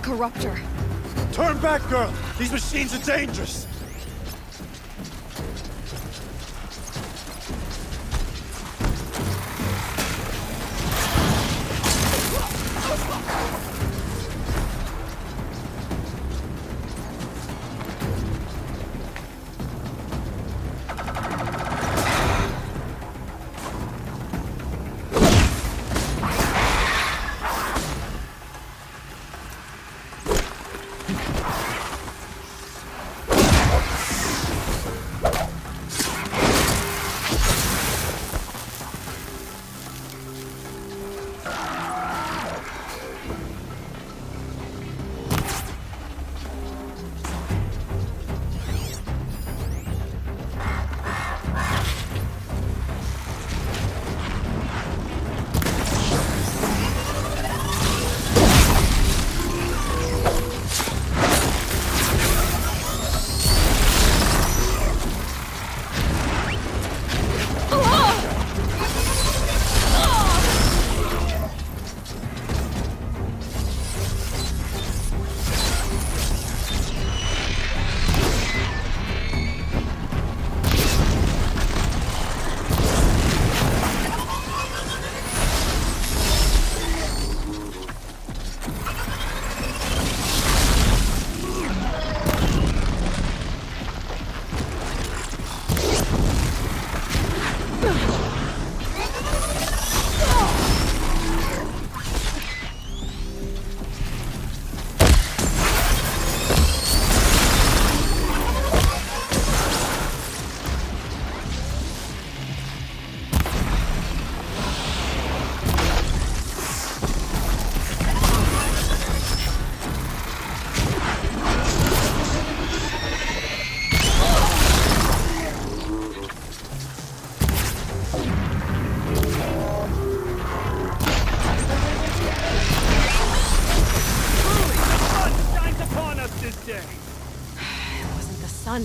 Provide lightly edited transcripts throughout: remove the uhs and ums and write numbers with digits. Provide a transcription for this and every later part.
corruptor. Turn back, girl! These machines are dangerous!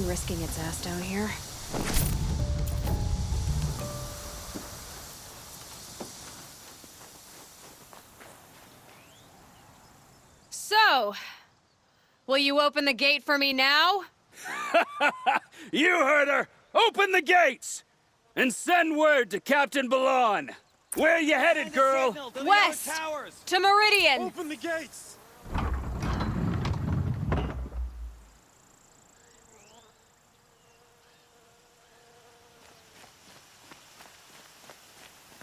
Risking its ass down here. So, will you open the gate for me now? You heard her! Open the gates! And send word to Captain Balon! Where you headed, girl? West! To Meridian! Open the gates!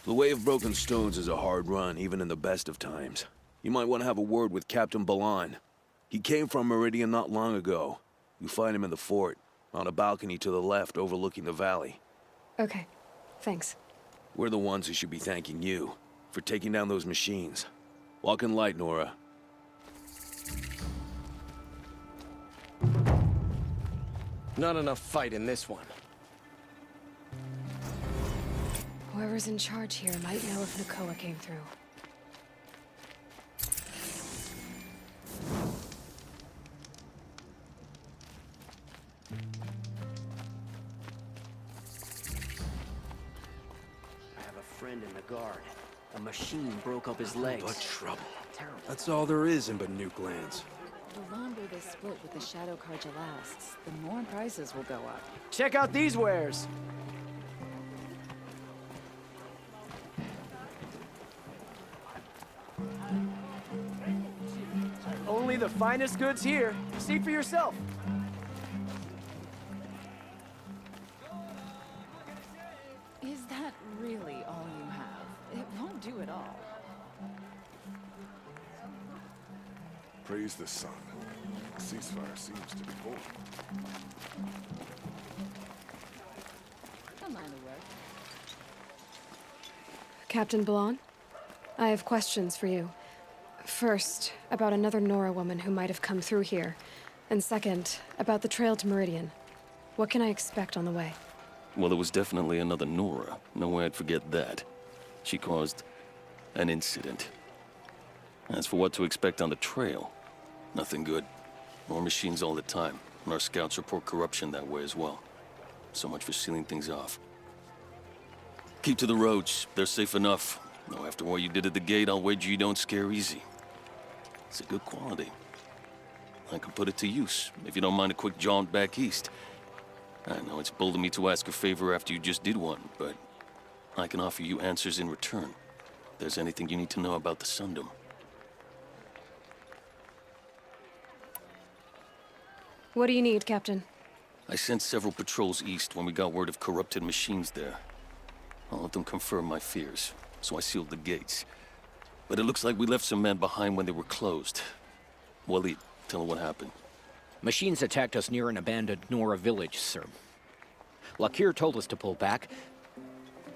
The Way of Broken Stones is a hard run, even in the best of times. You might want to have a word with Captain Balon. He came from Meridian not long ago. You find him in the fort, on a balcony to the left overlooking the valley. Okay, thanks. We're the ones who should be thanking you for taking down those machines. Walk in light, Nora. Not enough fight in this one. Whoever's in charge here might know if Nakoa came through. I have a friend in the guard. A machine broke up his legs. But trouble. Terrible. That's all there is in Banuke lands. The longer this split with the Shadow Carja lasts, the more prices will go up. Check out these wares! Only the finest goods here. See for yourself. Is that really all you have? It won't do it all. Praise the sun. Ceasefire seems to be born. Don't mind the work. Captain Balon, I have questions for you. First, about another Nora woman who might have come through here. And second, about the trail to Meridian. What can I expect on the way? Well, there was definitely another Nora. No way I'd forget that. She caused an incident. As for what to expect on the trail, nothing good. More machines all the time, and our scouts report corruption that way as well. So much for sealing things off. Keep to the roads. They're safe enough. Though after what you did at the gate, I'll wager you don't scare easy. It's a good quality. I could put it to use, if you don't mind a quick jaunt back east. I know it's bold of me to ask a favor after you just did one, but I can offer you answers in return. If there's anything you need to know about the Sundom. What do you need, Captain? I sent several patrols east when we got word of corrupted machines there. All of them confirmed my fears, so I sealed the gates. But it looks like we left some men behind when they were closed. Waleed, tell them what happened. Machines attacked us near an abandoned Nora village, sir. Lakir told us to pull back.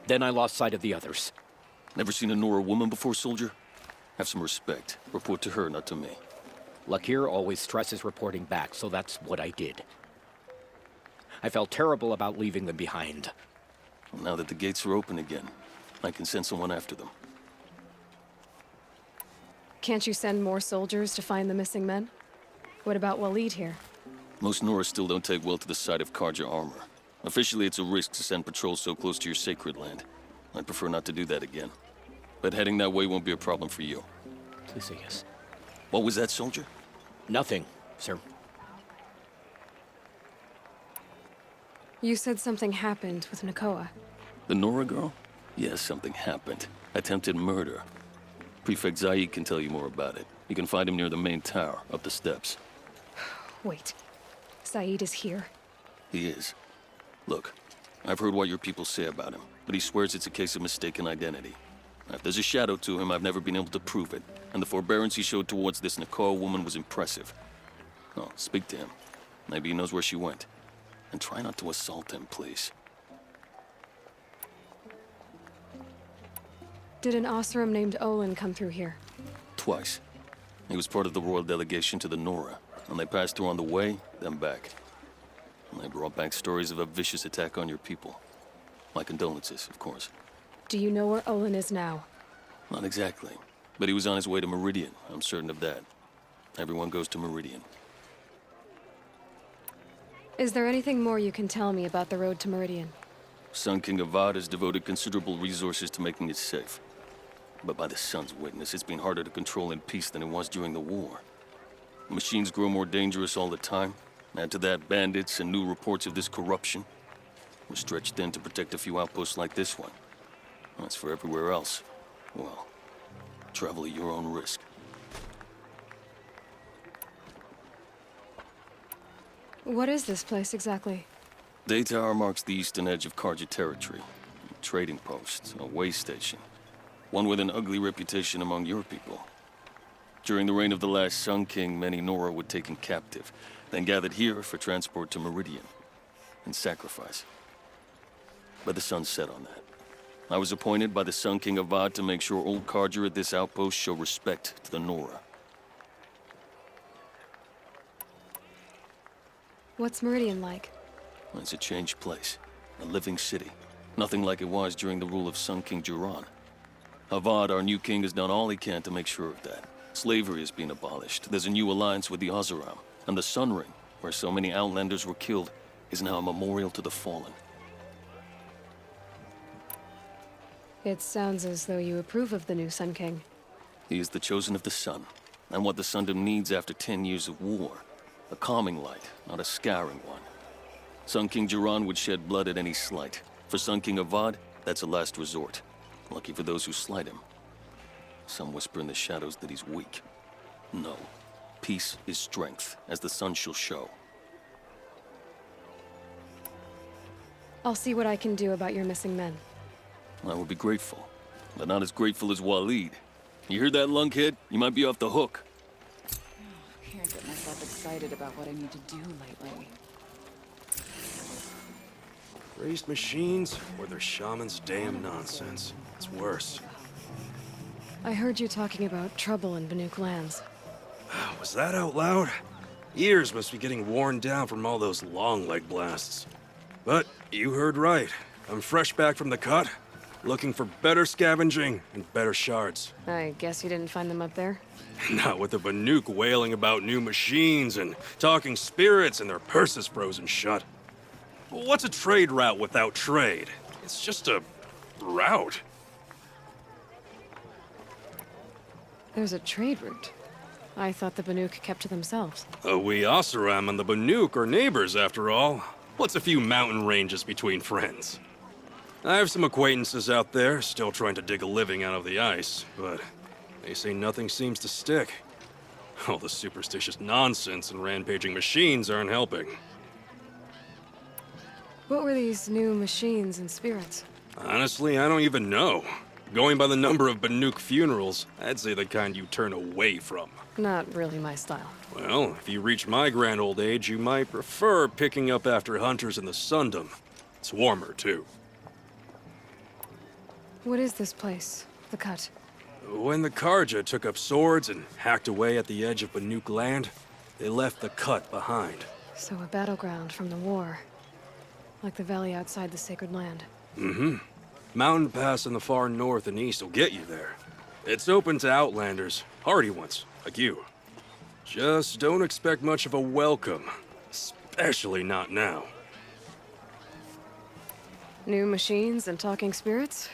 Then I lost sight of the others. Never seen a Nora woman before, soldier? Have some respect. Report to her, not to me. Lakir always stresses reporting back, so that's what I did. I felt terrible about leaving them behind. Well, now that the gates are open again, I can send someone after them. Can't you send more soldiers to find the missing men? What about Waleed here? Most Nora still don't take well to the sight of Karja armor. Officially, it's a risk to send patrols so close to your sacred land. I'd prefer not to do that again. But heading that way won't be a problem for you. Please say yes. What was that, soldier? Nothing, sir. You said something happened with Nakoa. The Nora girl? Yes, something happened. Attempted murder. Prefect Zaid can tell you more about it. You can find him near the main tower, up the steps. Wait. Saeed is here. He is. Look, I've heard what your people say about him, but he swears it's a case of mistaken identity. If there's a shadow to him, I've never been able to prove it, and the forbearance he showed towards this Nakoa woman was impressive. Oh, speak to him. Maybe he knows where she went. And try not to assault him, please. Did an Osram named Olin come through here? Twice. He was part of the royal delegation to the Nora, and they passed through on the way, then back. And they brought back stories of a vicious attack on your people. My condolences, of course. Do you know where Olin is now? Not exactly, but he was on his way to Meridian, I'm certain of that. Everyone goes to Meridian. Is there anything more you can tell me about the road to Meridian? Sun King Avad has devoted considerable resources to making it safe. But by the Sun's witness, it's been harder to control in peace than it was during the war. Machines grow more dangerous all the time. Add to that bandits and new reports of this corruption. We're stretched thin to protect a few outposts like this one. As for everywhere else, well, travel at your own risk. What is this place exactly? Day Tower marks the eastern edge of Karja territory. A trading post, a way station. One with an ugly reputation among your people. During the reign of the last Sun King, many Nora were taken captive, then gathered here for transport to Meridian, and sacrifice. But the sun set on that. I was appointed by the Sun King Avad to make sure old Karja at this outpost show respect to the Nora. What's Meridian like? It's a changed place. A living city. Nothing like it was during the rule of Sun King Juran. Avad, our new king, has done all he can to make sure of that. Slavery has been abolished. There's a new alliance with the Oseram. And the Sun Ring, where so many Outlanders were killed, is now a memorial to the fallen. It sounds as though you approve of the new Sun King. He is the chosen of the sun, and what the Sundom needs after 10 years of war. A calming light, not a scouring one. Sun King Juran would shed blood at any slight. For Sun King Avad, that's a last resort. Lucky for those who slight him. Some whisper in the shadows that he's weak. No. Peace is strength, as the sun shall show. I'll see what I can do about your missing men. I would be grateful, but not as grateful as Waleed. You heard that, lunkhead? You might be off the hook. Can't get myself excited about what I need to do lately. Raised machines, or their shaman's damn nonsense. It's worse. I heard you talking about trouble in Banuk lands. Was that out loud? Ears must be getting worn down from all those long leg blasts. But you heard right. I'm fresh back from the cut, looking for better scavenging and better shards. I guess you didn't find them up there? Not with the Banuk wailing about new machines and talking spirits and their purses frozen shut. What's a trade route without trade? It's just a route. There's a trade route. I thought the Banuk kept to themselves. We Oseram and the Banuk are neighbors, after all. What's a few mountain ranges between friends? I have some acquaintances out there, still trying to dig a living out of the ice, but they say nothing seems to stick. All the superstitious nonsense and rampaging machines aren't helping. What were these new machines and spirits? Honestly, I don't even know. Going by the number of Banuk funerals, I'd say the kind you turn away from. Not really my style. Well, if you reach my grand old age, you might prefer picking up after hunters in the Sundom. It's warmer, too. What is this place? The Cut? When the Karja took up swords and hacked away at the edge of Banuk land, they left the Cut behind. So a battleground from the war. Like the valley outside the Sacred Land. Mm-hmm. Mountain Pass in the far north and east will get you there. It's open to outlanders, hardy ones, like you. Just don't expect much of a welcome. Especially not now. New machines and talking spirits?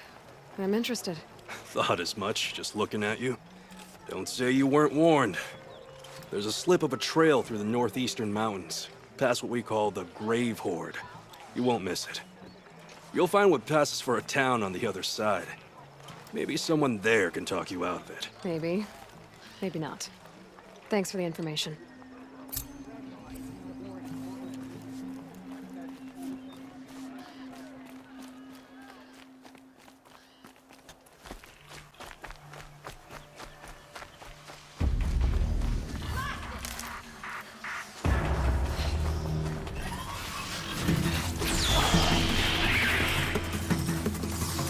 I'm interested. Thought as much, just looking at you. Don't say you weren't warned. There's a slip of a trail through the northeastern mountains, past what we call the Grave Horde. You won't miss it. You'll find what passes for a town on the other side. Maybe someone there can talk you out of it. Maybe. Maybe not. Thanks for the information.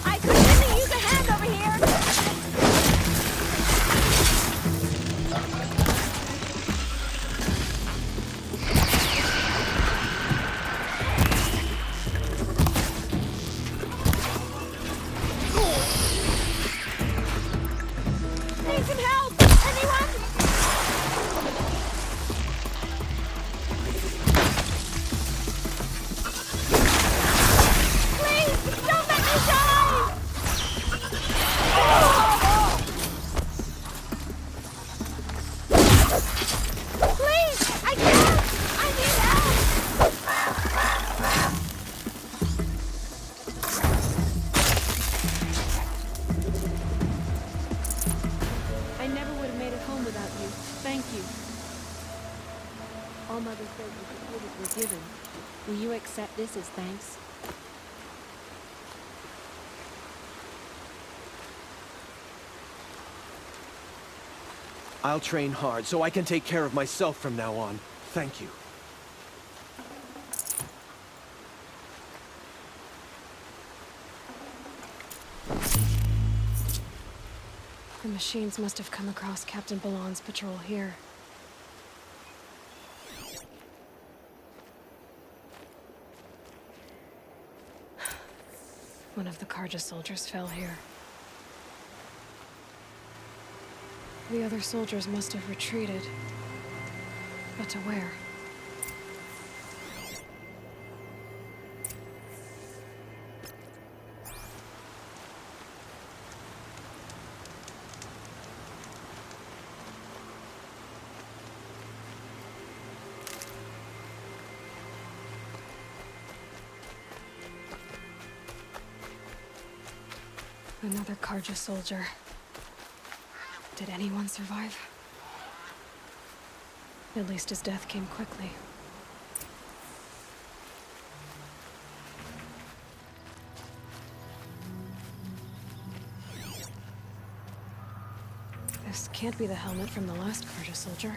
I could really use a hand over here! Need some help! Anyone? Please, don't let me die! Please, I can't! I need help! I never would have made it home without you. Thank you. All Mother said was that orders were given. Will you accept this as thanks? I'll train hard so I can take care of myself from now on. Thank you. The machines must have come across Captain Balon's patrol here. One of the Karja soldiers fell here. The other soldiers must have retreated. But to where? Another Karja soldier. Did anyone survive? At least his death came quickly. This can't be the helmet from the last Karja soldier.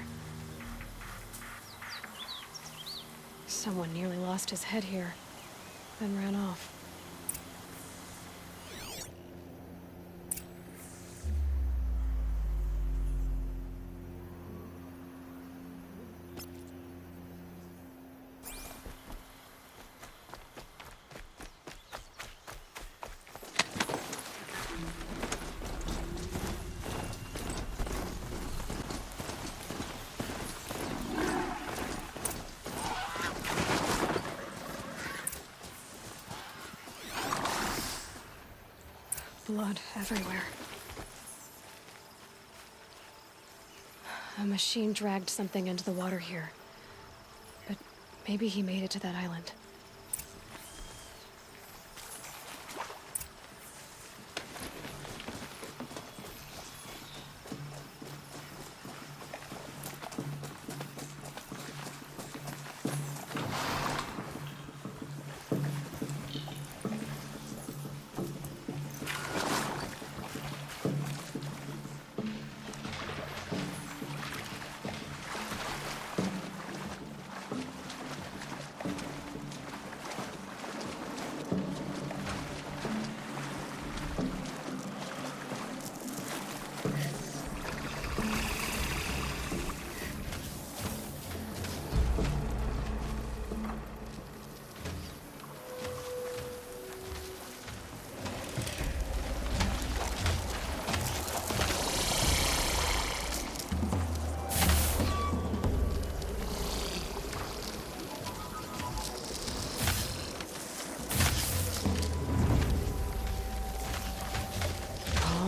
Someone nearly lost his head here, then ran off. Blood everywhere. A machine dragged something into the water here. But maybe he made it to that island.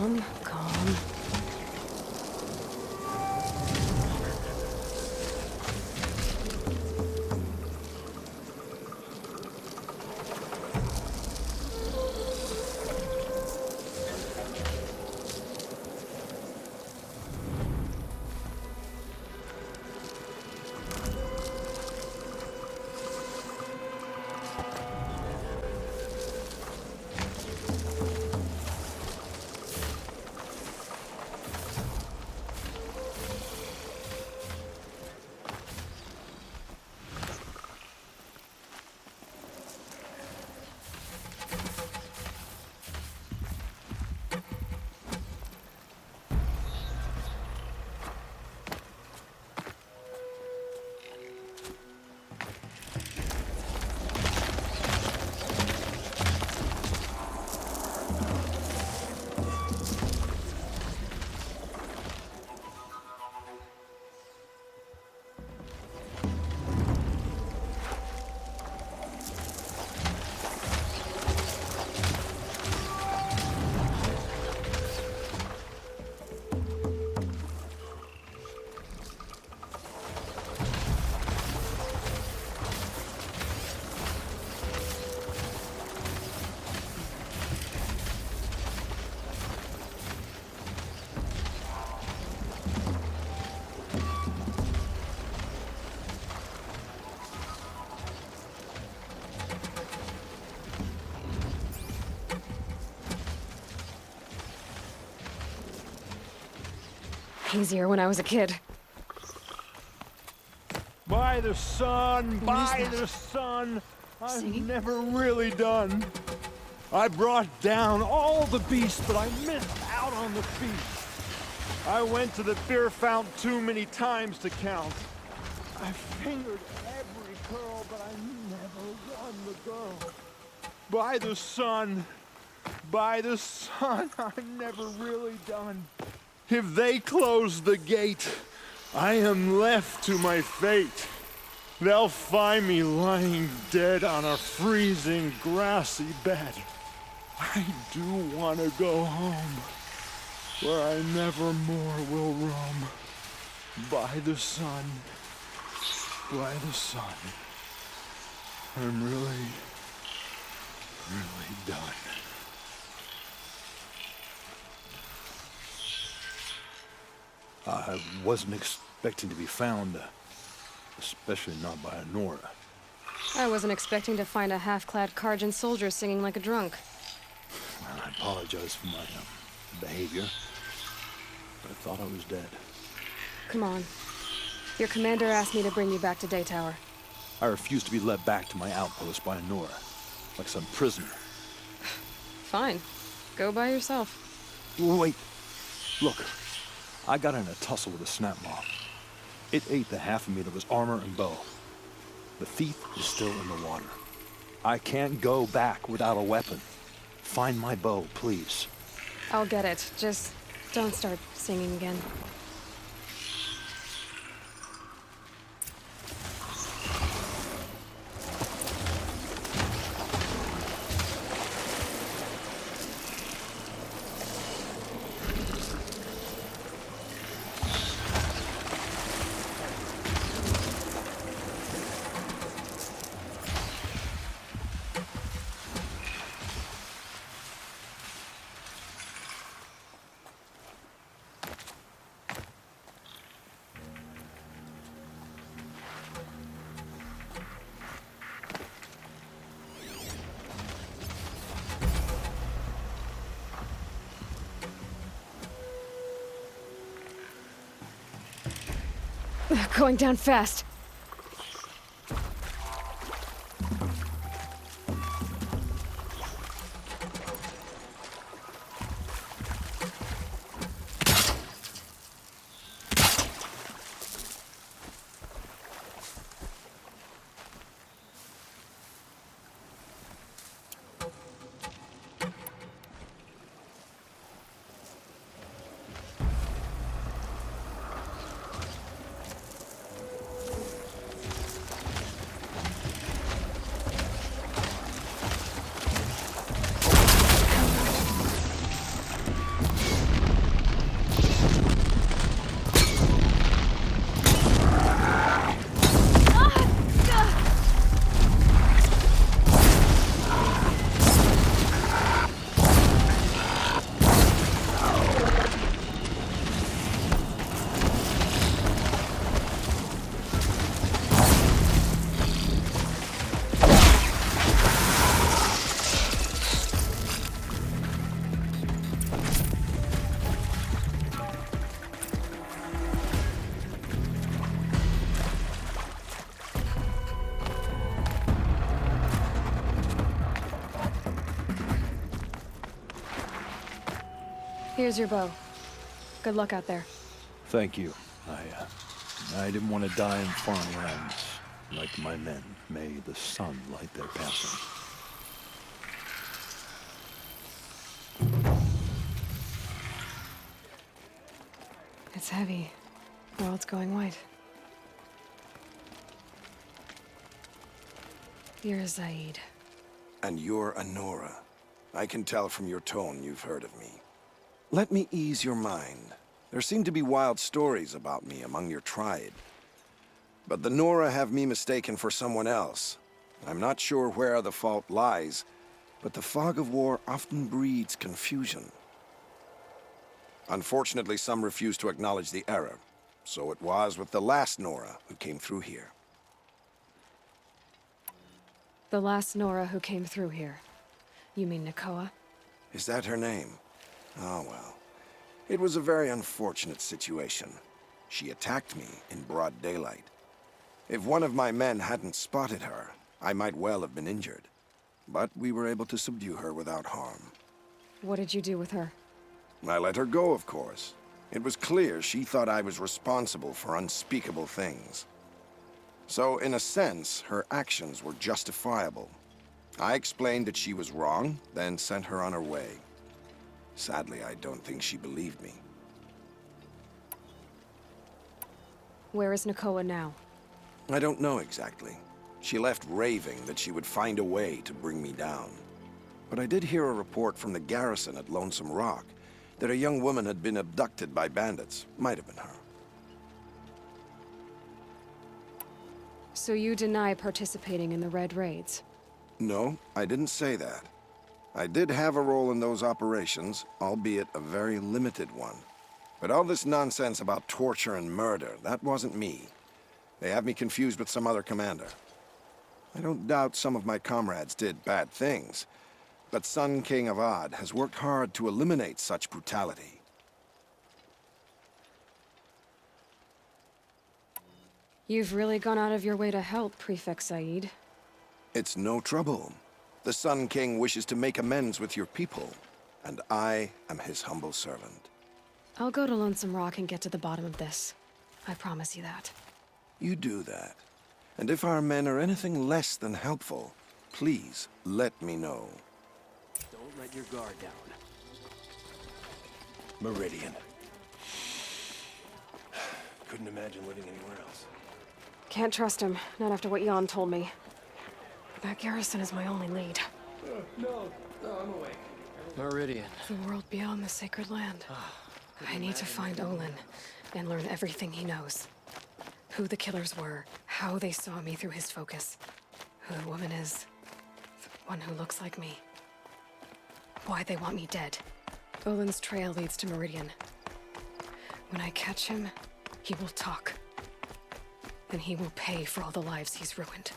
Calm, calm. Easier when I was a kid. By the sun, What by is that? the sun, I've Singing? never really done. I brought down all the beasts, but I missed out on the feast. I went to the beer fountain too many times to count. I fingered every curl, but I never won the girl. By the sun, I've never really done. If they close the gate, I am left to my fate. They'll find me lying dead on a freezing grassy bed. I do want to go home, where I never more will roam. By the sun, I'm really done. I wasn't expecting to be found, especially not by a Nora. I wasn't expecting to find a half-clad Karjan soldier singing like a drunk. I apologize for my behavior, but I thought I was dead. Come on. Your commander asked me to bring you back to Daytower. I refused to be led back to my outpost by a Nora, like some prisoner. Fine. Go by yourself. Wait, look. I got in a tussle with a snap moth. It ate the half of me that was armor and bow. The thief is still in the water. I can't go back without a weapon. Find my bow, please. I'll get it. Just don't start singing again. Going down fast. Here's your bow. Good luck out there. Thank you. I didn't want to die in foreign lands. Like my men, may the sun light their passing. It's heavy. World's going white. You're Zaid. And you're Anora. I can tell from your tone you've heard of me. Let me ease your mind. There seem to be wild stories about me among your tribe. But the Nora have me mistaken for someone else. I'm not sure where the fault lies, but the fog of war often breeds confusion. Unfortunately, some refuse to acknowledge the error. So it was with the last Nora who came through here. The last Nora who came through here. You mean Nakoa? Is that her name? Oh, well. It was a very unfortunate situation. She attacked me in broad daylight. If one of my men hadn't spotted her, I might well have been injured. But we were able to subdue her without harm. What did you do with her? I let her go, of course. It was clear she thought I was responsible for unspeakable things. So, in a sense, her actions were justifiable. I explained that she was wrong, then sent her on her way. Sadly, I don't think she believed me. Where is Nakoa now? I don't know exactly. She left raving that she would find a way to bring me down. But I did hear a report from the garrison at Lonesome Rock that a young woman had been abducted by bandits. Might have been her. So you deny participating in the Red Raids? No, I didn't say that. I did have a role in those operations, albeit a very limited one. But all this nonsense about torture and murder, that wasn't me. They have me confused with some other commander. I don't doubt some of my comrades did bad things, but Sun King Avad has worked hard to eliminate such brutality. You've really gone out of your way to help, Prefect Said. It's no trouble. The Sun King wishes to make amends with your people, and I am his humble servant. I'll go to Lonesome Rock and get to the bottom of this. I promise you that. You do that. And if our men are anything less than helpful, please let me know. Don't let your guard down. Meridian. Couldn't imagine living anywhere else. Can't trust him, not after what Jan told me. That garrison is my only lead. No, I'm awake. Meridian. The world beyond the sacred land. I need to find Olin and learn everything he knows. Who the killers were, how they saw me through his focus, who the woman is, the one who looks like me. Why they want me dead. Olin's trail leads to Meridian. When I catch him, he will talk. And he will pay for all the lives he's ruined.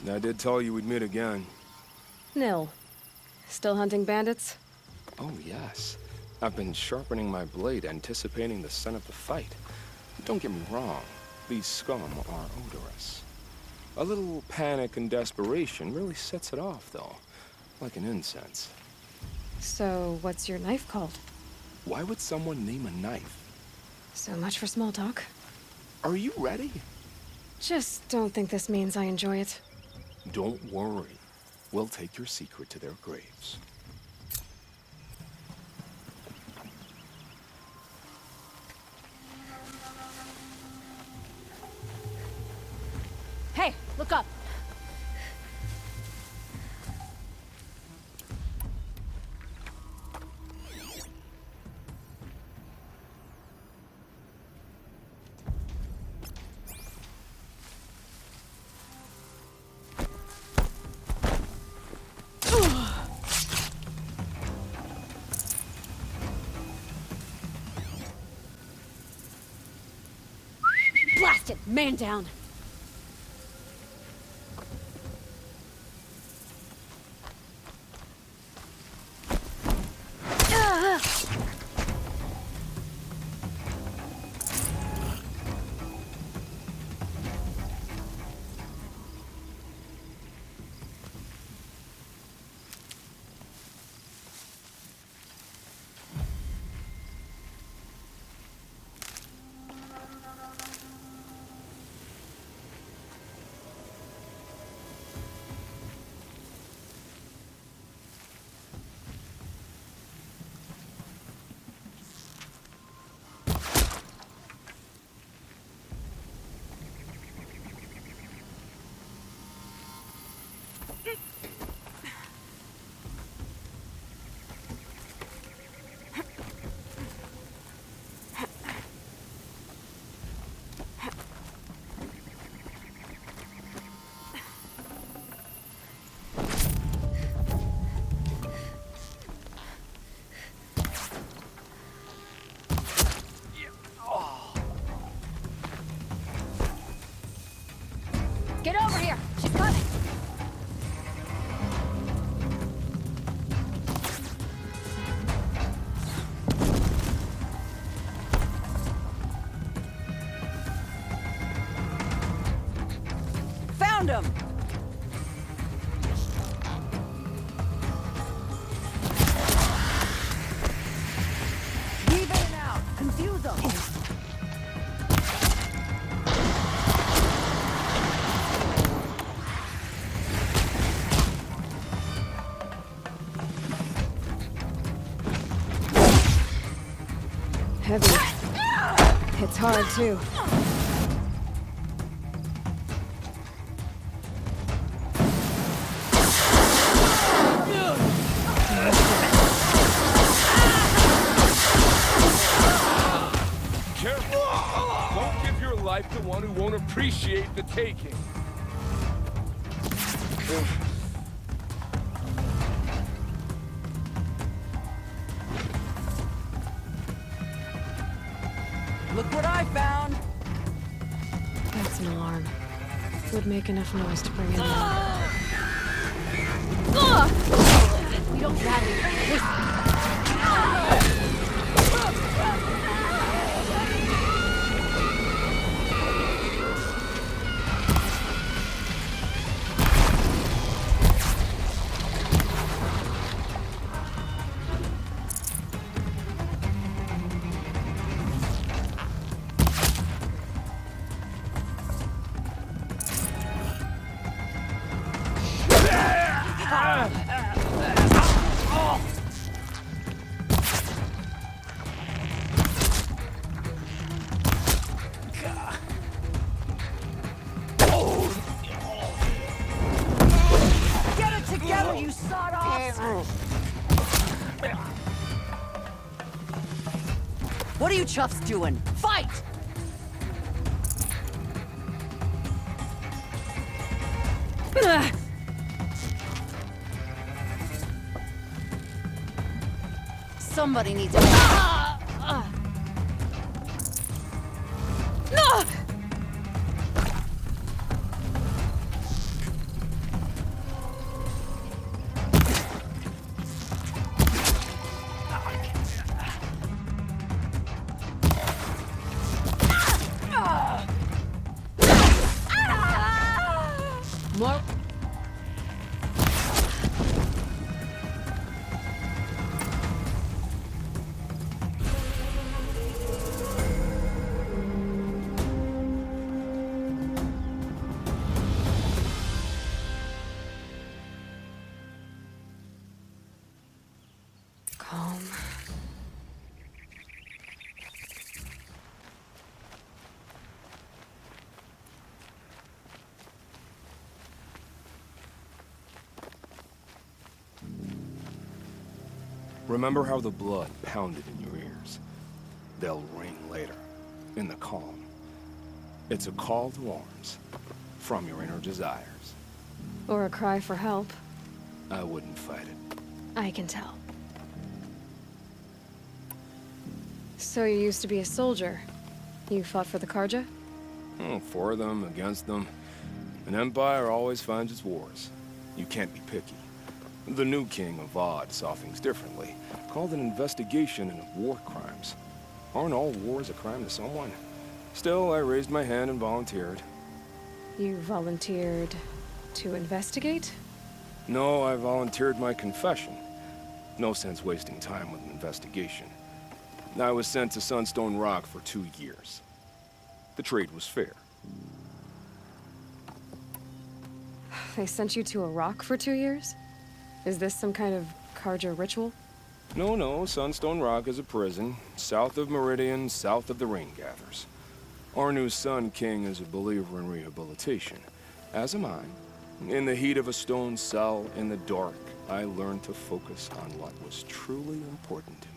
I did tell you we'd meet again. Nil. Still hunting bandits? Oh, yes. I've been sharpening my blade, anticipating the scent of the fight. Don't get me wrong, these scum are odorous. A little panic and desperation really sets it off, though, like an incense. So, what's your knife called? Why would someone name a knife? So much for small talk. Are you ready? Just don't think this means I enjoy it. Don't worry. We'll take your secret to their graves. Hey, look up. Blast it! Man down! Get over here! She's coming! Found him! Leave it out! Confuse them! Heavy. Hits hard, too. Careful! Don't give your life to one who won't appreciate the taking. Look what I found! That's an alarm. Would make enough noise to bring anyone. We don't have any. Get it together, you sawed-offs! What are you chuffs doing? Fight! Somebody needs to... More. Calm. Remember how the blood pounded in your ears? They'll ring later, in the calm. It's a call to arms, from your inner desires. Or a cry for help. I wouldn't fight it. I can tell. So you used to be a soldier. You fought for the Karja? Oh, for them, against them. An empire always finds its wars. You can't be picky. The new king of Vod saw things differently. Called an investigation into war crimes. Aren't all wars a crime to someone? Still, I raised my hand and volunteered. You volunteered to investigate? No, I volunteered my confession. No sense wasting time with an investigation. I was sent to Sunstone Rock for 2 years. The trade was fair. They sent you to a rock for 2 years? Is this some kind of Karja ritual? No, Sunstone Rock is a prison, south of Meridian, south of the Rain Gathers. Our new Sun King is a believer in rehabilitation, as am I. In the heat of a stone cell, in the dark, I learned to focus on what was truly important to me.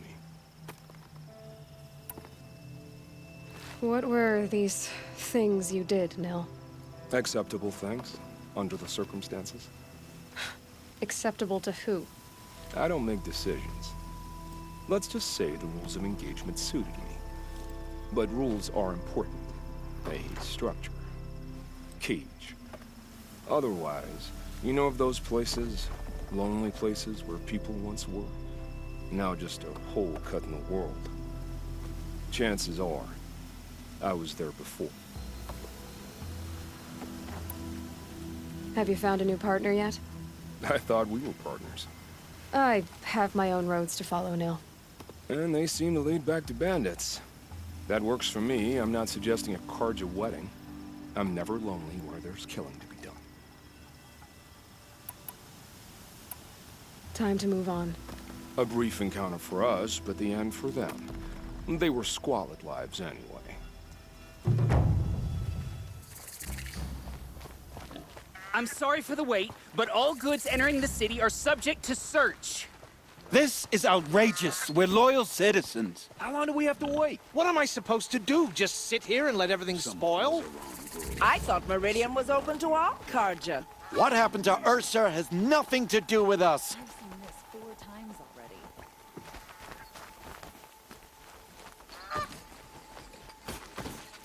What were these things you did, Nil? Acceptable things, under the circumstances. Acceptable to who? I don't make decisions. Let's just say the rules of engagement suited me. But rules are important. A structure. Cage. Otherwise, you know of those places, lonely places where people once were? Now just a hole cut in the world. Chances are, I was there before. Have you found a new partner yet? I thought we were partners. I have my own roads to follow, Nil. And they seem to lead back to bandits. That works for me. I'm not suggesting a Karja wedding. I'm never lonely where there's killing to be done. Time to move on. A brief encounter for us, but the end for them. They were squalid lives anyway. I'm sorry for the wait, but all goods entering the city are subject to search. This is outrageous. We're loyal citizens. How long do we have to wait? What am I supposed to do? Just sit here and let everything spoil? I thought Meridian was open to all Karja. What happened to Ursa has nothing to do with us. I've seen this 4 times already.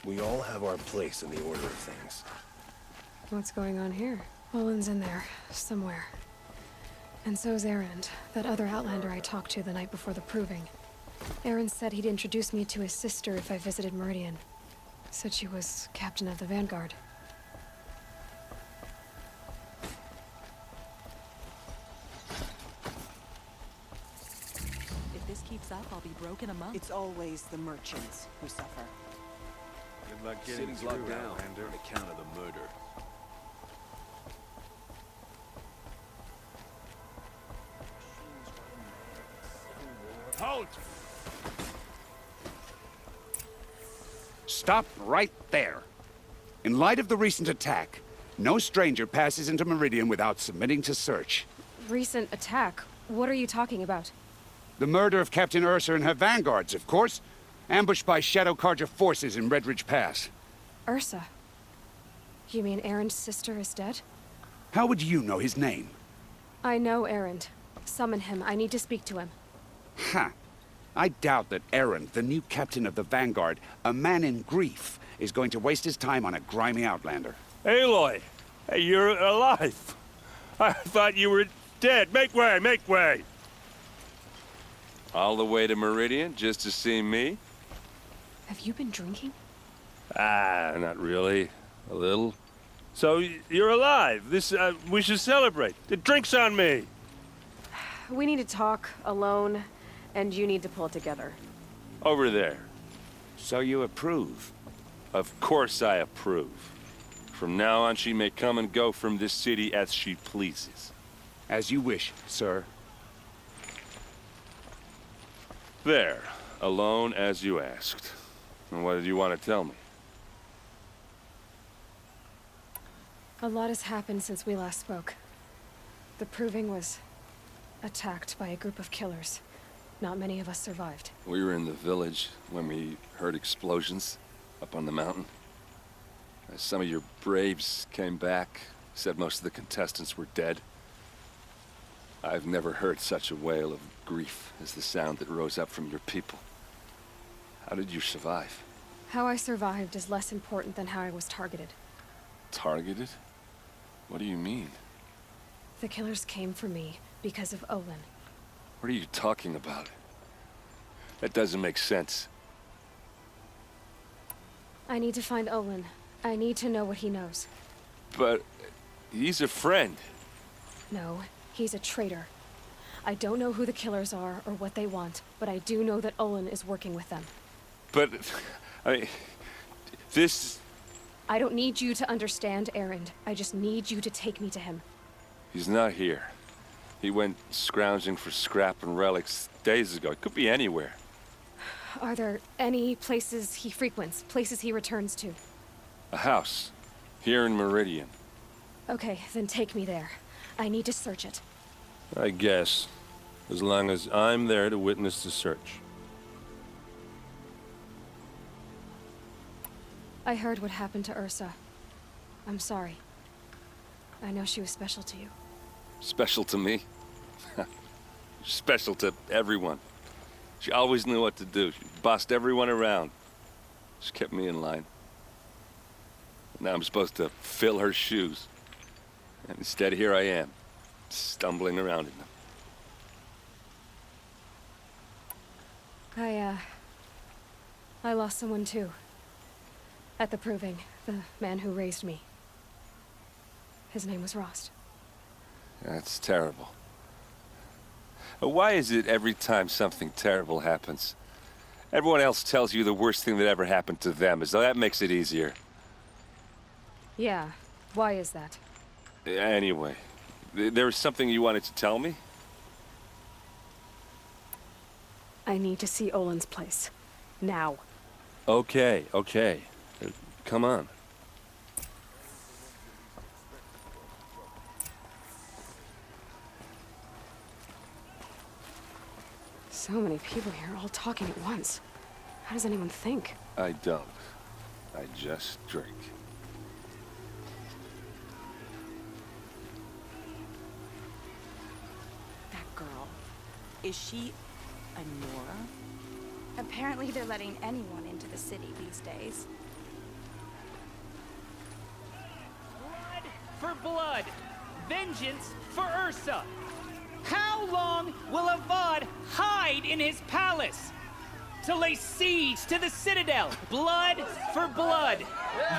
We all have our place in the order of things. What's going on here? Olin's in there, somewhere. And so's Erend, that other Outlander I talked to the night before the proving. Erend said he'd introduce me to his sister if I visited Meridian. Said she was captain of the Vanguard. If this keeps up, I'll be broke in a month. It's always the merchants who suffer. Good luck getting through, locked down on account of the murder. Halt! Stop right there. In light of the recent attack, no stranger passes into Meridian without submitting to search. Recent attack? What are you talking about? The murder of Captain Ursa and her vanguards, of course. Ambushed by Shadow Carja forces in Redridge Pass. Ursa? You mean Erend's sister is dead? How would you know his name? I know Erend. Summon him. I need to speak to him. Ha! I doubt that Erend, the new captain of the Vanguard, a man in grief, is going to waste his time on a grimy outlander. Aloy! Hey, you're alive! I thought you were dead. Make way, make way! All the way to Meridian just to see me? Have you been drinking? Ah, not really. A little. So, you're alive. We should celebrate. The drink's on me. We need to talk alone, and you need to pull it together. Over there. So you approve? Of course I approve. From now on, she may come and go from this city as she pleases. As you wish, sir. There. Alone as you asked. And what did you want to tell me? A lot has happened since we last spoke. The Proving was attacked by a group of killers. Not many of us survived. We were in the village when we heard explosions up on the mountain. Some of your braves came back, said most of the contestants were dead. I've never heard such a wail of grief as the sound that rose up from your people. How did you survive? How I survived is less important than how I was targeted. Targeted? What do you mean? The killers came for me because of Olin. What are you talking about? That doesn't make sense. I need to find Olin. I need to know what he knows. But he's a friend. No, he's a traitor. I don't know who the killers are or what they want, but I do know that Olin is working with them. But, I mean, this... I don't need you to understand, Erend. I just need you to take me to him. He's not here. He went scrounging for scrap and relics days ago. It could be anywhere. Are there any places he frequents, places he returns to? A house. Here in Meridian. Okay, then take me there. I need to search it. I guess. As long as I'm there to witness the search. I heard what happened to Ursa. I'm sorry. I know she was special to you. Special to me? Special to everyone. She always knew what to do. She bossed everyone around. She kept me in line. Now I'm supposed to fill her shoes. And instead, here I am, stumbling around in them. I lost someone too. At the Proving, the man who raised me. His name was Rost. That's terrible. Why is it every time something terrible happens, everyone else tells you the worst thing that ever happened to them, as though that makes it easier? Yeah, why is that? Anyway, there was something you wanted to tell me? I need to see Olin's place. Now. Okay, okay. Come on. So many people here, all talking at once. How does anyone think? I don't. I just drink. That girl. Is she a Nora? Apparently they're letting anyone into the city these days. Blood for blood. Vengeance for Ursa. How long will Avad hide in his palace? To lay siege to the Citadel. Blood for blood.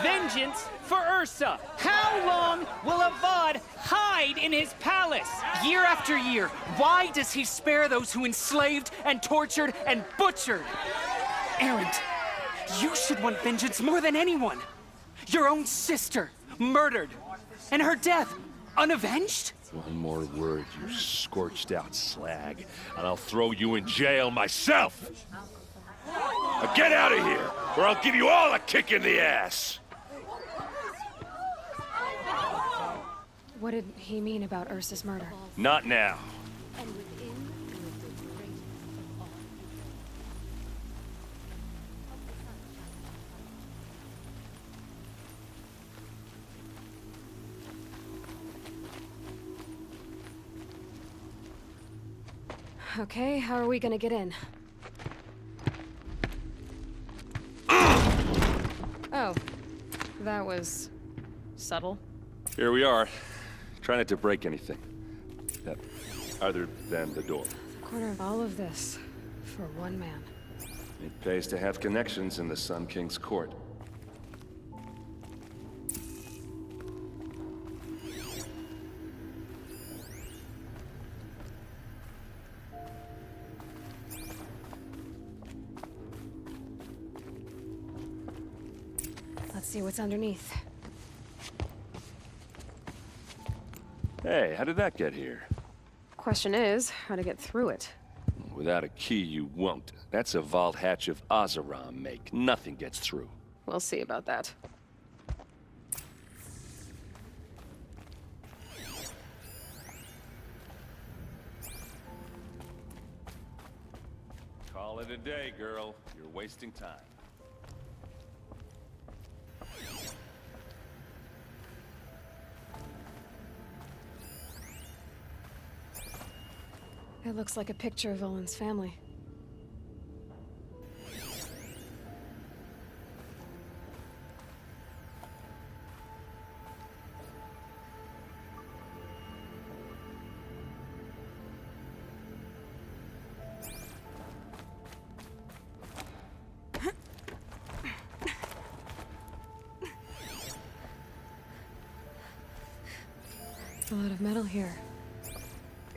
Vengeance for Ursa. How long will Avad hide in his palace? Year after year, why does he spare those who enslaved and tortured and butchered? Erend, you should want vengeance more than anyone. Your own sister, murdered, and her death, unavenged? One more word, you scorched out slag, and I'll throw you in jail myself! Now get out of here, or I'll give you all a kick in the ass! What did he mean about Ursa's murder? Not now. Okay, how are we gonna get in? Oh, that was subtle. Here we are. Try not to break anything. Other than the door. The corner of all of this for one man. It pays to have connections in the Sun King's court. Let's see what's underneath. Hey, how did that get here? Question is, how to get through it. Without a key, you won't. That's a vault hatch of Azeram make. Nothing gets through. We'll see about that. Call it a day, girl. You're wasting time. It looks like a picture of Olin's family. A lot of metal here.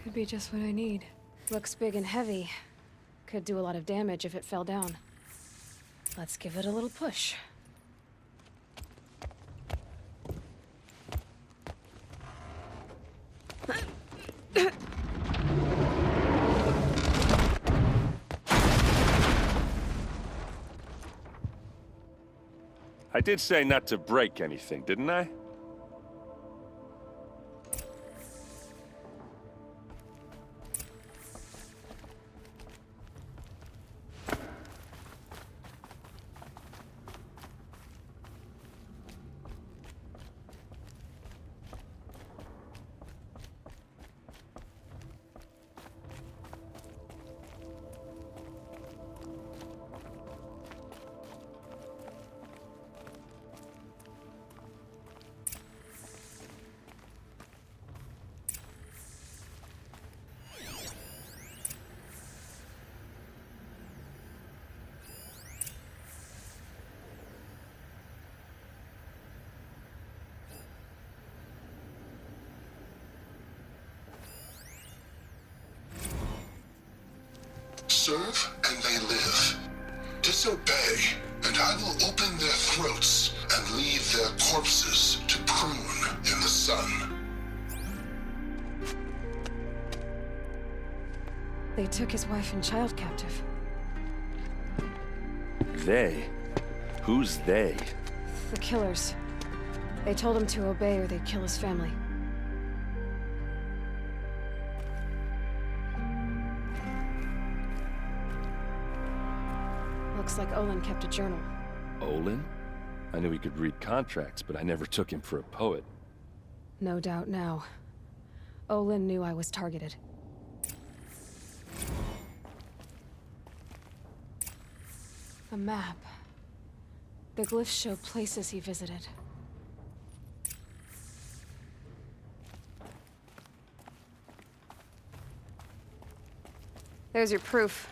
Could be just what I need. Looks big and heavy. Could do a lot of damage if it fell down. Let's give it a little push. I did say not to break anything, didn't I? Serve and they live. Disobey, and I will open their throats and leave their corpses to prune in the sun. They took his wife and child captive. They? Who's they? The killers. They told him to obey or they'd kill his family. Looks like Olin kept a journal. Olin? I knew he could read contracts, but I never took him for a poet. No doubt now. Olin knew I was targeted. A map. The glyphs show places he visited. There's your proof.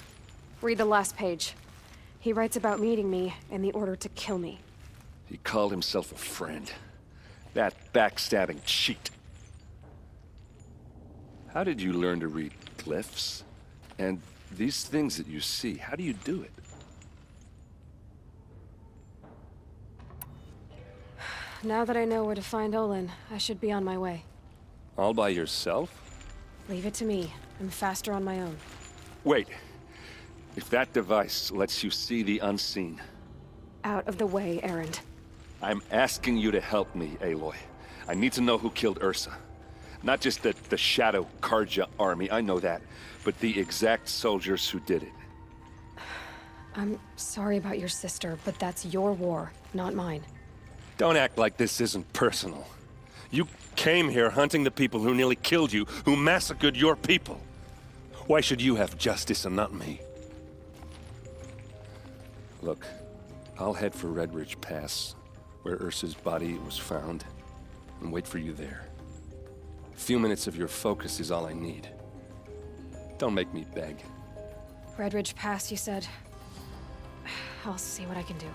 Read the last page. He writes about meeting me and the order to kill me. He called himself a friend. That backstabbing cheat. How did you learn to read glyphs? And these things that you see, how do you do it? Now that I know where to find Olin, I should be on my way. All by yourself? Leave it to me. I'm faster on my own. Wait. If that device lets you see the unseen... Out of the way, Erend. I'm asking you to help me, Aloy. I need to know who killed Ursa. Not just the Shadow Karja army, I know that, but the exact soldiers who did it. I'm sorry about your sister, but that's your war, not mine. Don't act like this isn't personal. You came here hunting the people who nearly killed you, who massacred your people. Why should you have justice and not me? Look, I'll head for Red Ridge Pass, where Ursa's body was found, and wait for you there. A few minutes of your focus is all I need. Don't make me beg. Red Ridge Pass, you said? I'll see what I can do.